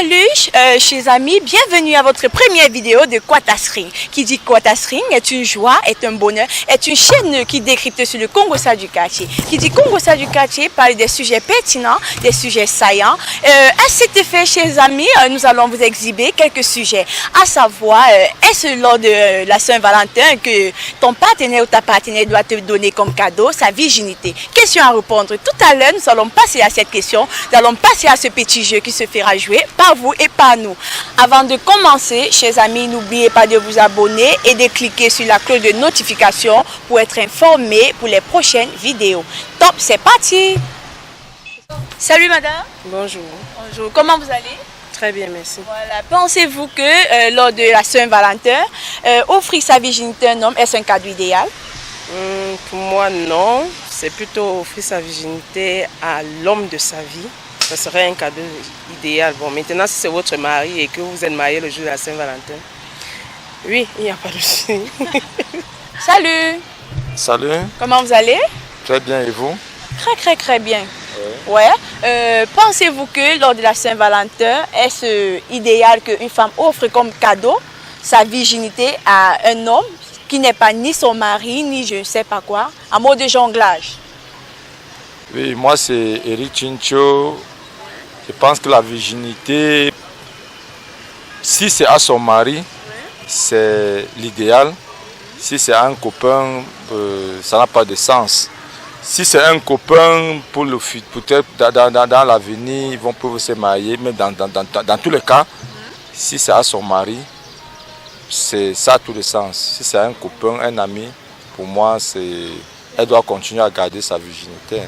Salut chers amis, bienvenue à votre première vidéo de Kwatas Ring. Qui dit Kwatas Ring est une joie, est un bonheur, est une chaîne qui décrypte sur le Congo-Ça du quartier. Qui dit Congo-Ça du quartier parle des sujets pertinents, des sujets saillants. À cet effet, chers amis, nous allons vous exhiber quelques sujets. À savoir, est-ce lors de la Saint-Valentin que ton partenaire ou ta partenaire doit te donner comme cadeau sa virginité? Question à répondre. Tout à l'heure, nous allons passer à cette question. Nous allons passer à ce petit jeu qui se fera jouer par vous et par nous. Avant de commencer, chers amis, n'oubliez pas de vous abonner et de cliquer sur la cloche de notification pour être informé pour les prochaines vidéos. Top, c'est parti! Salut madame. Bonjour. Bonjour, comment vous allez? Très bien, merci. Voilà. Pensez-vous que lors de la Saint-Valentin, offrir sa virginité à un homme, est-ce un cadeau idéal? Pour moi, non. C'est plutôt offrir sa virginité à l'homme de sa vie. Ça serait un cadeau idéal. Bon, maintenant, si c'est votre mari et que vous êtes marié le jour de la Saint-Valentin, oui, il n'y a pas de souci. Salut. Salut. Comment vous allez? Très bien, et vous? Très bien. Ouais. Pensez-vous que lors de la Saint-Valentin, est-ce idéal qu'une femme offre comme cadeau sa virginité à un homme qui n'est pas ni son mari, ni je ne sais pas quoi, en mode de jonglage? Oui, moi c'est Eric Chincho. Je pense que la virginité, si c'est à son mari, c'est l'idéal. Si c'est à un copain, ça n'a pas de sens. Si c'est un copain, pour le peut-être dans l'avenir, ils vont pouvoir se marier, mais dans tous les cas, si c'est à son mari, c'est ça tout le sens. Si c'est un copain, un ami, pour moi, elle doit continuer à garder sa virginité.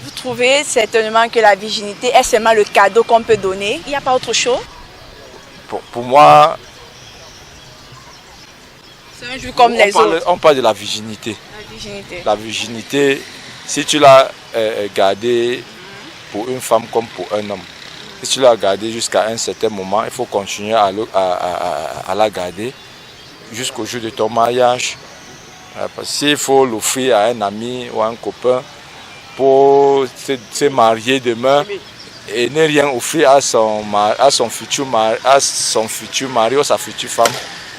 Vous trouvez certainement que la virginité est seulement le cadeau qu'on peut donner? Il n'y a pas autre chose? Pour moi, c'est un jour comme les autres. On parle de la virginité. La virginité, si tu l'as gardée pour une femme comme pour un homme, si tu l'as gardée jusqu'à un certain moment, il faut continuer à la garder jusqu'au jour de ton mariage. S'il faut l'offrir à un ami ou à un copain pour se marier demain et ne rien offrir à son futur mari ou sa future femme,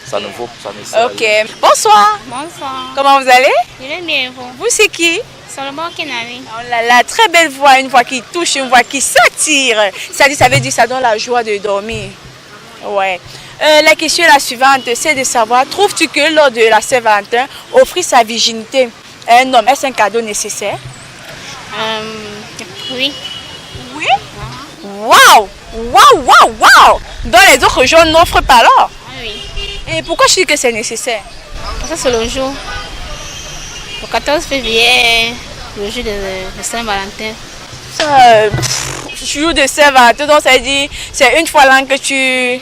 ça ne sert à rien. Ok. Bonsoir. Bonsoir. Comment vous allez? Je vais bien, vous. Vous, c'est qui? Solomon Kenari. Oh là là, très belle voix, une voix qui touche, une voix qui s'attire. Ça veut dire ça donne la joie de dormir. Ouais. La question est la suivante, c'est de savoir, trouves-tu que lors de la Saint-Valentin, offrir sa virginité à un homme, est-ce un cadeau nécessaire? Oui. Oui? Waouh! Donc les autres gens n'offrent pas alors? Oui. Et pourquoi je dis que c'est nécessaire? Ça, c'est le jour. Le 14 février, le jour de Saint-Valentin. Jour de Saint-Valentin, donc ça veut dire c'est une fois l'an que tu...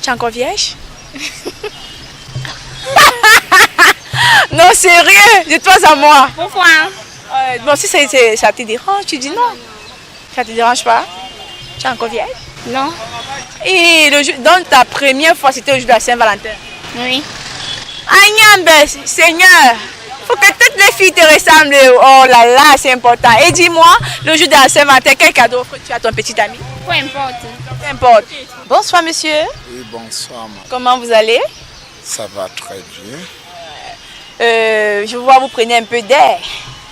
Tu es encore vierge? Non, sérieux, de toi à moi. Pourquoi? Bon, si ça te dérange, tu dis non. Ça te dérange pas? Tu es encore vierge? Non. Et donc ta première fois, c'était le jour de la Saint-Valentin? Oui. Agnambe, Seigneur, faut que toutes les filles te ressemblent. Oh là là, c'est important. Et dis-moi, le jour de la Saint-Valentin, quel cadeau offres-tu à ton petit ami? Peu importe. Peu importe. Bonsoir monsieur. Oui, bonsoir, madame. Comment vous allez? Ça va très bien. Je vois vous prenez un peu d'air.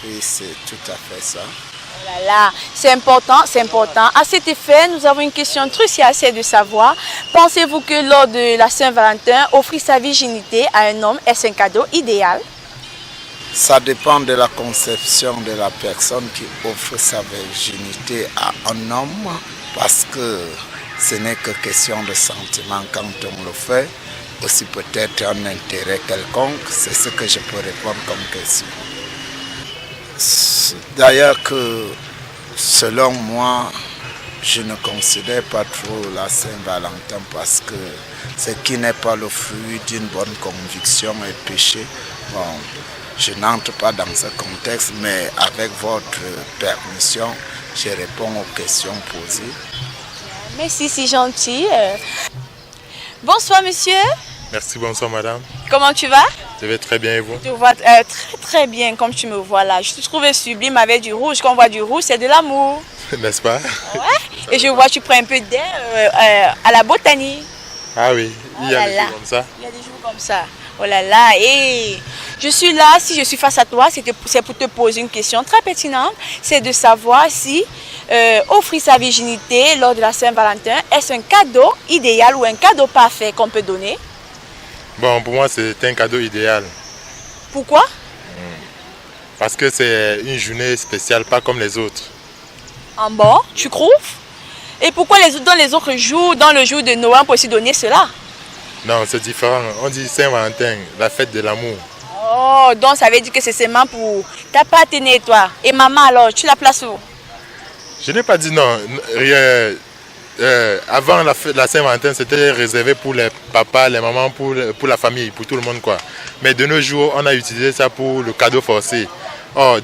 Oui, c'est tout à fait ça. Oh là là, c'est important, c'est important. À cet effet, nous avons une question cruciale, c'est de savoir, pensez-vous que lors de la Saint-Valentin, offrir sa virginité à un homme est un cadeau idéal? Ça dépend de la conception de la personne qui offre sa virginité à un homme, parce que ce n'est que question de sentiment quand on le fait, aussi peut-être un intérêt quelconque, c'est ce que je peux répondre comme question. D'ailleurs que, selon moi, je ne considère pas trop la Saint-Valentin parce que ce qui n'est pas le fruit d'une bonne conviction est péché. Bon, je n'entre pas dans ce contexte, mais avec votre permission, je réponds aux questions posées. Merci, c'est gentil. Bonsoir monsieur. Merci, bonsoir madame. Comment tu vas? Je vais très bien et vous? Je te vois très bien comme tu me vois là. Je te trouvais sublime avec du rouge. Quand on voit du rouge, c'est de l'amour. N'est-ce pas? Ouais. Et je vois que tu prends un peu d'air à la botanique. Ah oui, il y a Oh là des là. jours comme ça. Il y a des jours comme ça. Oh là là. Et je suis là, si je suis face à toi, c'est pour te poser une question très pertinente. C'est de savoir si offrir sa virginité lors de la Saint-Valentin, est-ce un cadeau idéal ou un cadeau parfait qu'on peut donner? Bon, pour moi, c'est un cadeau idéal. Pourquoi? Parce que c'est une journée spéciale, pas comme les autres. En bon, tu trouves? Et pourquoi dans les autres jours, dans le jour de Noël, on peut aussi donner cela? Non, c'est différent. On dit Saint-Valentin, la fête de l'amour. Oh, donc ça veut dire que c'est seulement pour ta partenaire, toi. Et maman, alors, tu la places où? Je n'ai pas dit non. Avant la Saint-Valentin, c'était réservé pour les papas, les mamans, pour la famille, pour tout le monde, quoi. Mais de nos jours, on a utilisé ça pour le cadeau forcé. Oh,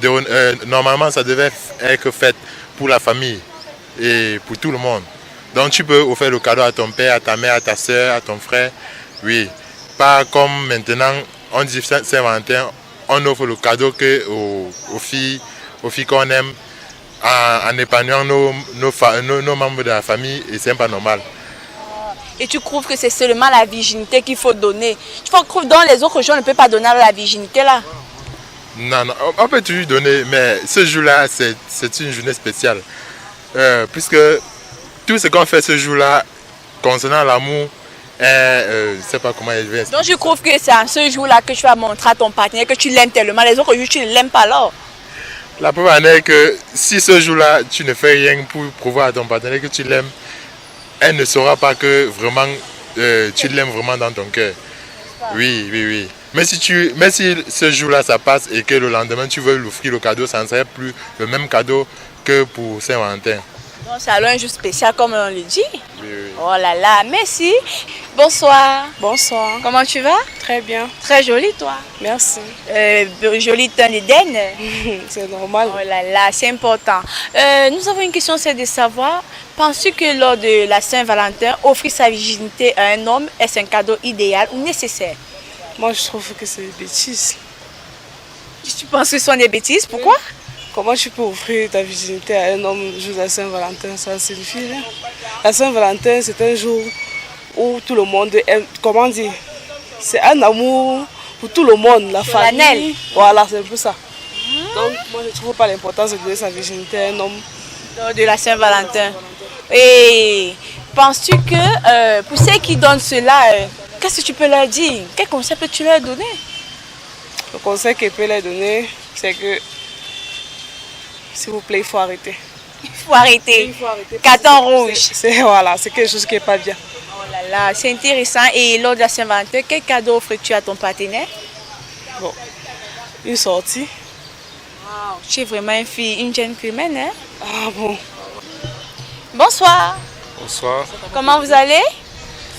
normalement, ça devait être fait pour la famille et pour tout le monde. Donc tu peux offrir le cadeau à ton père, à ta mère, à ta soeur, à ton frère. Oui. Pas comme maintenant, on dit Saint-Valentin, on offre le cadeau aux filles qu'on aime en épargnant nos membres de la famille, et c'est pas normal. Et tu trouves que c'est seulement la virginité qu'il faut donner? Tu trouves que dans les autres jours, on ne peut pas donner la virginité là? Non, non, on peut toujours donner, mais ce jour-là, c'est une journée spéciale. Puisque tout ce qu'on fait ce jour-là, concernant l'amour, je ne sais pas comment il vient. Donc je trouve que c'est à ce jour-là que tu vas montrer à ton partenaire que tu l'aimes tellement. Les autres jours, tu ne l'aimes pas alors. La preuve en est que si ce jour-là, tu ne fais rien pour prouver à ton partenaire que tu l'aimes, elle ne saura pas que vraiment tu l'aimes vraiment dans ton cœur. Oui, oui, oui. Mais si ce jour-là ça passe et que le lendemain tu veux lui offrir le cadeau, ça ne serait plus le même cadeau que pour Saint-Valentin. Donc c'est alors un jour spécial comme on le dit. Oui, oui. Oh là là, merci. Bonsoir. Bonsoir. Comment tu vas? Très bien. Très jolie toi. Merci. Jolie teint d'Éden. C'est normal. Oh là là, c'est important. Nous avons une question, c'est de savoir, penses-tu que lors de la Saint-Valentin, offrir sa virginité à un homme est un cadeau idéal ou nécessaire? Moi, je trouve que c'est des bêtises. Tu penses que ce sont des bêtises? Pourquoi? Comment tu peux offrir ta virginité à un homme le jour de la Saint-Valentin? Ça signifie rien. La Saint-Valentin, c'est un jour où tout le monde aime. Comment dire? C'est un amour pour tout le monde, la famille. Voilà, c'est un peu ça. Donc, moi, je ne trouve pas l'importance de donner sa virginité à un homme. Lors de la Saint-Valentin. Et penses-tu que pour ceux qui donnent cela, qu'est-ce que tu peux leur dire? Quel conseil peux-tu leur donner? Le conseil que je peux leur donner, c'est que, s'il vous plaît, il faut arrêter. Il faut arrêter. Il faut arrêter. Carton rouge. Voilà, c'est quelque chose qui n'est pas bien. Oh là là, c'est intéressant. Et lors de la Saint-Valentin, quel cadeau offres-tu à ton partenaire? Bon, une sortie. Wow, tu es vraiment une fille, une gentleman, hein? Ah bon. Bonsoir. Bonsoir, Comment vous allez?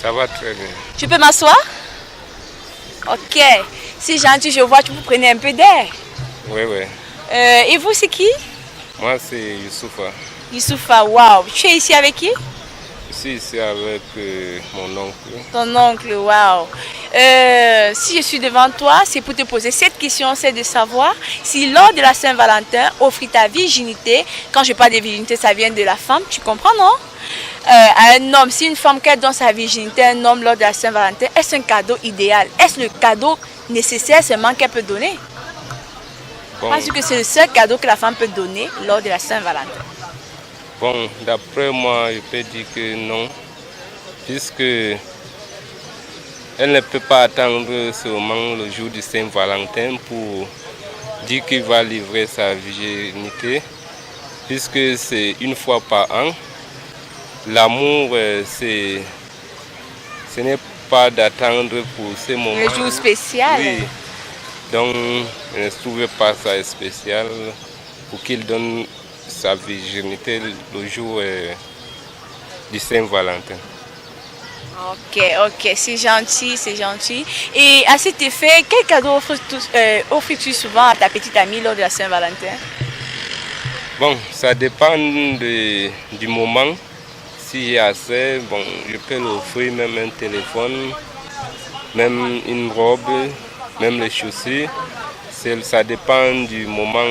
ça va très bien. Tu peux m'asseoir? Ok. C'est gentil, je vois que vous prenez un peu d'air. Oui, oui. Et vous, c'est qui? Moi, c'est Youssoufa. Youssoufa, waouh. Tu es ici avec qui? Je suis ici avec mon oncle. Ton oncle, waouh. Si je suis devant toi, c'est pour te poser cette question, c'est de savoir si lors de la Saint-Valentin, offrir ta virginité, quand je parle de virginité, ça vient de la femme, tu comprends, non? À un homme, si une femme qu'elle donne sa virginité à un homme lors de la Saint-Valentin, est-ce un cadeau idéal? Est-ce le cadeau nécessaire seulement qu'elle peut donner? Bon, Parce que c'est le seul cadeau que la femme peut donner lors de la Saint-Valentin. bon, d'après moi, je peux dire que non, puisque elle ne peut pas attendre seulement le jour du Saint-Valentin pour dire qu'il va livrer sa virginité, puisque c'est une fois par an. L'amour, ce n'est pas d'attendre pour ce moment. Le jour spécial. Oui. Donc, je ne trouvais pas ça spécial pour qu'il donne sa virginité le jour du Saint-Valentin. Ok, ok, c'est gentil, c'est gentil. Et à cet effet, quel cadeau offres-tu souvent à ta petite amie lors de la Saint-Valentin? Bon, ça dépend du moment. Si j'ai assez, bon, je peux l'offrir même un téléphone, même une robe, même les chaussures. Ça dépend du moment,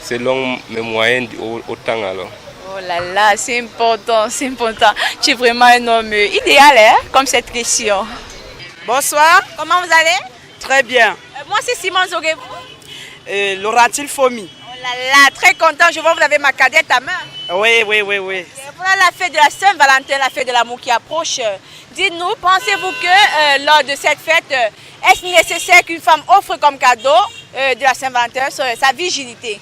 selon mes moyens au temps alors. Oh là là, c'est important, c'est important. Tu es vraiment un homme idéal, hein, comme cette question. Bonsoir. Comment vous allez? Très bien. Moi, c'est Simon Zoguebou. Laurentine Fomi. Oh là là, très content. Je vois que vous avez ma cadette à main. Oui. Voilà la fête de la Saint-Valentin, la fête de l'amour qui approche. Dites-nous, pensez-vous que lors de cette fête, est-ce nécessaire qu'une femme offre comme cadeau de la Saint-Valentin sa virginité?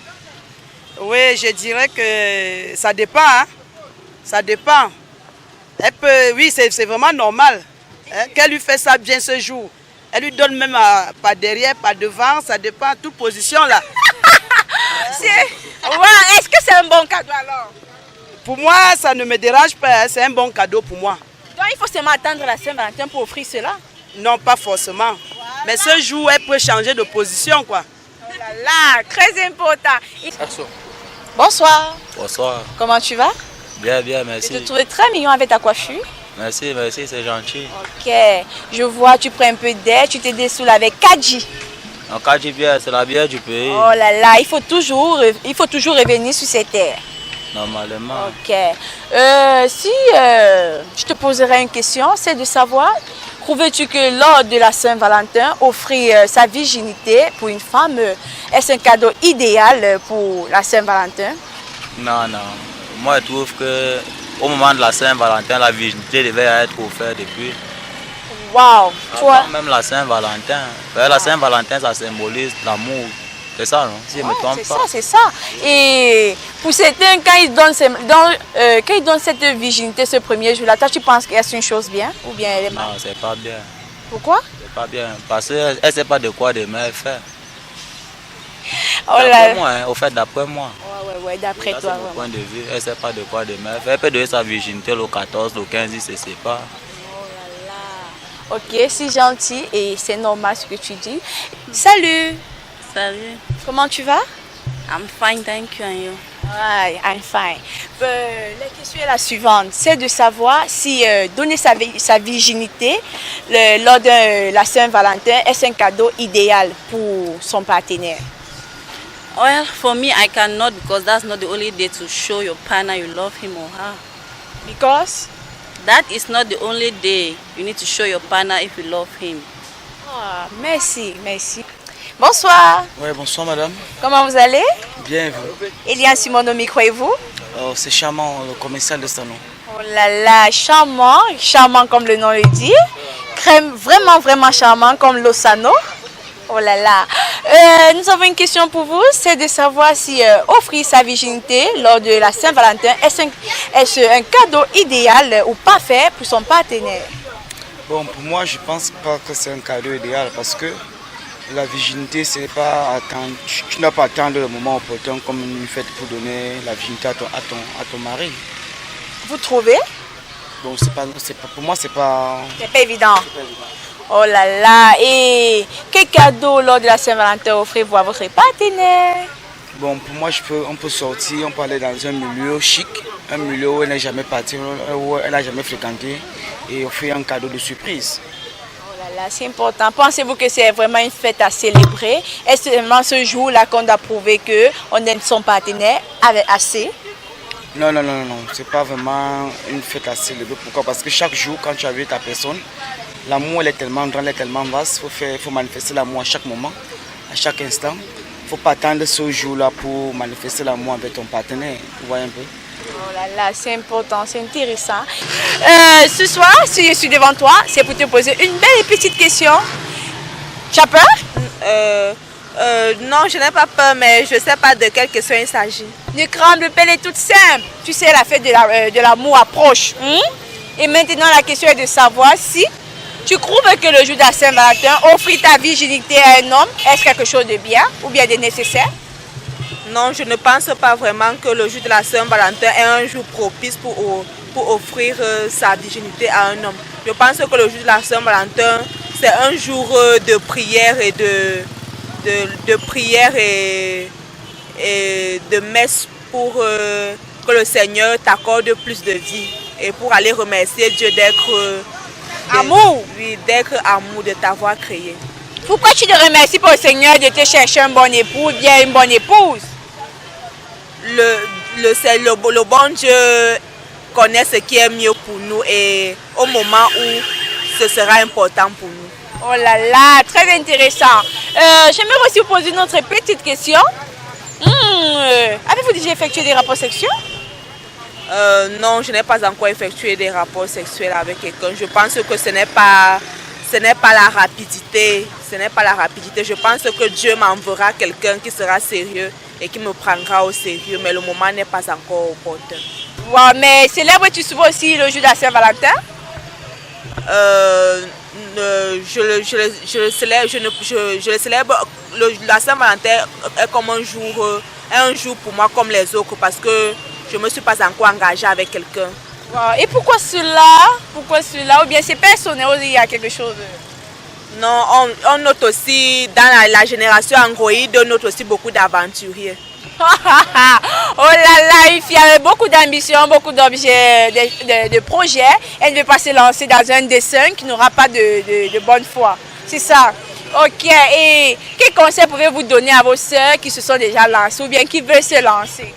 Oui, je dirais que ça dépend. Hein? Ça dépend. Elle peut, oui, c'est vraiment normal. Hein? Qu'elle lui fait ça bien ce jour. Elle lui donne même pas derrière, pas devant, ça dépend, toute position là. Ouais, est-ce que c'est un bon cadeau alors? Pour moi, ça ne me dérange pas, hein? C'est un bon cadeau pour moi. Donc il faut seulement attendre la Saint-Valentin pour offrir cela? Non, pas forcément. Voilà. Mais ce jour, elle peut changer de position, quoi. Oh là là, très important. Bonsoir. Bonsoir. Comment tu vas? Bien, merci. Je te trouve très mignon avec ta coiffure. Merci, c'est gentil. Ok, je vois, tu prends un peu d'air, tu te dessoule avec Kadji. En Kadji bière, c'est la bière du pays. Oh là là, il faut toujours revenir sur cette terre. Normalement. Ok. Si je te poserais une question, c'est de savoir, trouves-tu que lors de la Saint-Valentin, offrir sa virginité pour une femme, est-ce un cadeau idéal pour la Saint-Valentin? Non. Moi, je trouve qu'au moment de la Saint-Valentin, la virginité devait être offerte depuis. Waouh! Toi? Même la Saint-Valentin. La Saint-Valentin, ça symbolise l'amour. C'est ça, non? Si je me trompe pas. C'est ça. Et pour certains, quand ils donnent cette virginité ce premier jour-là, toi, tu penses que c'est une chose bien ou bien elle est mal? Non, c'est pas bien. Pourquoi? C'est pas bien. Parce qu'elle ne sait pas de quoi demain elle fait. Oh d'après moi, au fait, d'après moi. Ouais, d'après toi. C'est mon point de vue. Elle ne sait pas de quoi demain elle fait. Elle peut donner sa virginité le 14, le 15, il se sépare. Oh là là. Ok, c'est gentil et c'est normal ce que tu dis. Salut. Salut. Comment tu vas? I'm fine, thank you. And you? Ouais, I'm fine. La question est la suivante, c'est de savoir si donner sa virginité lors de la Saint-Valentin est un cadeau idéal pour son partenaire. Well, for me, I cannot because that's not the only day to show your partner you love him or her. Because? That is not the only day you need to show your partner if you love him. Ah, merci. Bonsoir. Oui, bonsoir madame. Comment vous allez? Bien, vous? Eliane Simon au micro et vous? C'est charmant, le commercial de Stano. Oh là là, charmant comme le nom le dit. Crème, vraiment charmant comme Losano. Oh là là. Nous avons une question pour vous, c'est de savoir si offrir sa virginité lors de la Saint-Valentin est-ce un cadeau idéal ou parfait pour son partenaire? Bon, pour moi, je pense pas que c'est un cadeau idéal parce que la virginité, c'est pas attendre, tu n'as pas attendre le moment opportun comme une fête pour donner la virginité à ton mari. Vous trouvez? Bon, pour moi, c'est pas... C'est pas évident. Oh là là, et quel cadeau lors de la Saint-Valentin offrez-vous à votre partenaire? Bon, pour moi, on peut sortir, on peut aller dans un milieu chic, un milieu où elle n'est jamais partie, où elle n'a jamais fréquenté, et offrir un cadeau de surprise. C'est important. Pensez-vous que c'est vraiment une fête à célébrer? Est-ce seulement ce jour-là qu'on doit prouver qu'on aime son partenaire avec assez? Non. C'est pas vraiment une fête à célébrer. Pourquoi? Parce que chaque jour, quand tu as vu ta personne, l'amour elle est tellement grand, elle est tellement vaste. Il faut manifester l'amour à chaque moment, à chaque instant. Il ne faut pas attendre ce jour-là pour manifester l'amour avec ton partenaire. Vous voyez un peu? Oh là là, c'est important, c'est intéressant. Ce soir, si je suis devant toi, c'est pour te poser une belle et petite question. Tu as peur? Non, je n'ai pas peur, mais je ne sais pas de quelle question il s'agit. Ne tremble pas, elle est toute simple. Tu sais, la fête de l'amour approche. Et maintenant, la question est de savoir si tu trouves que le jour de la Saint-Valentin, offrir ta virginité à un homme, est-ce quelque chose de bien ou bien de nécessaire? Non, je ne pense pas vraiment que le jour de la Saint-Valentin est un jour propice pour offrir sa virginité à un homme. Je pense que le jour de la Saint-Valentin, c'est un jour de prière et de prière et de messe pour que le Seigneur t'accorde plus de vie et pour aller remercier Dieu d'être amour. Oui, d'être amour, de t'avoir créé. Pourquoi tu te remercies pour le Seigneur de te chercher un bon époux ou bien une bonne épouse? le bon Dieu connaît ce qui est mieux pour nous et au moment où ce sera important pour nous. Oh là là, très intéressant. J'aimerais aussi vous poser une autre petite question. Avez-vous déjà effectué des rapports sexuels? Non, je n'ai pas encore effectué des rapports sexuels avec quelqu'un. Je pense que ce n'est pas la rapidité. Ce n'est pas la rapidité. Je pense que Dieu m'enverra quelqu'un qui sera sérieux et qui me prendra au sérieux. Mais le moment n'est pas encore opportun. Wow, mais célèbres-tu souvent aussi le jour de la Saint-Valentin? Je le célèbre. La Saint-Valentin est comme un jour pour moi comme les autres parce que je ne me suis pas encore engagée avec quelqu'un. Wow. Et pourquoi cela? Pourquoi cela? Ou bien c'est personnel ou il y a quelque chose? Non, on note aussi, dans la génération Android, on note aussi beaucoup d'aventuriers. Oh là là, une fille avec beaucoup d'ambition, beaucoup d'objets, de projets. Elle ne veut pas se lancer dans un dessin qui n'aura pas de bonne foi. C'est ça. Ok. Et quel conseil pouvez-vous donner à vos sœurs qui se sont déjà lancées ou bien qui veulent se lancer?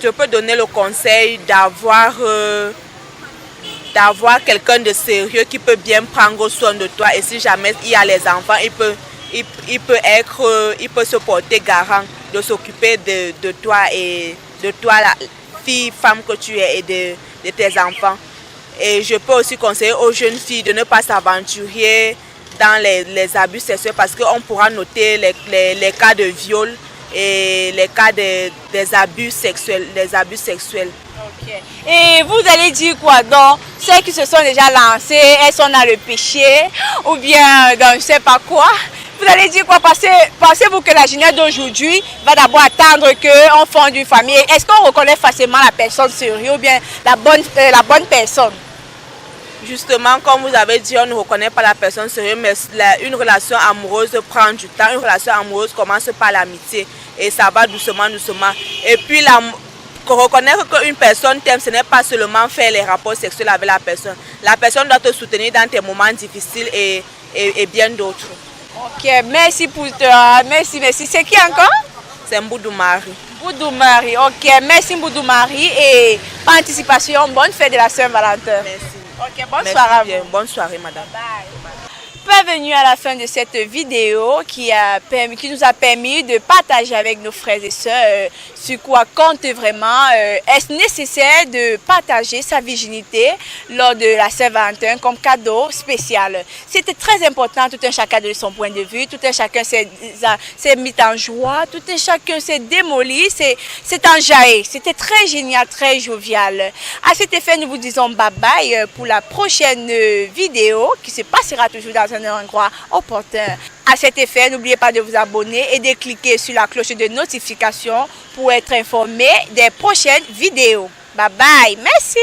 Je peux donner le conseil d'avoir quelqu'un de sérieux qui peut bien prendre soin de toi. Et si jamais il y a les enfants, il peut se porter garant de s'occuper de toi et de toi, la femme que tu es et de tes enfants. Et je peux aussi conseiller aux jeunes filles de ne pas s'aventurer dans les abus sexuels parce qu'on pourra noter les cas de viol et les cas des abus sexuels. Okay. Et vous allez dire quoi donc? Celles qui se sont déjà lancées, elles sont dans le péché ou bien dans je ne sais pas quoi? Vous allez dire quoi? Pensez-vous que la jeunesse d'aujourd'hui va d'abord attendre qu'on fonde une famille? Est-ce qu'on reconnaît facilement la personne sérieuse ou bien la bonne personne? Justement, comme vous avez dit, on ne reconnaît pas la personne sérieuse, mais une relation amoureuse prend du temps. Une relation amoureuse commence par l'amitié et ça va doucement, doucement. Et puis, reconnaître qu'une personne t'aime, ce n'est pas seulement faire les rapports sexuels avec la personne. La personne doit te soutenir dans tes moments difficiles et bien d'autres. Ok, merci pour toi. Merci. C'est qui encore? C'est Mboudou Marie. Mboudou Marie, ok. Merci Mboudou Marie et par anticipation, bonne fête de la Saint-Valentin. Merci. Ok, bonne soirée à vous. Bonne soirée, madame. Bye. Parvenu à la fin de cette vidéo qui nous a permis de partager avec nos frères et sœurs sur quoi compte vraiment. Est-ce nécessaire de partager sa virginité lors de la Saint-Valentin comme cadeau spécial? C'était très important, tout un chacun de son point de vue, tout un chacun s'est mis en joie, tout un chacun s'est démoli, s'est enjaillé. C'était très génial, très jovial. À cet effet, nous vous disons bye bye pour la prochaine vidéo qui se passera toujours dans un endroit opportun. À cet effet, n'oubliez pas de vous abonner et de cliquer sur la cloche de notification pour être informé des prochaines vidéos. Bye bye, merci.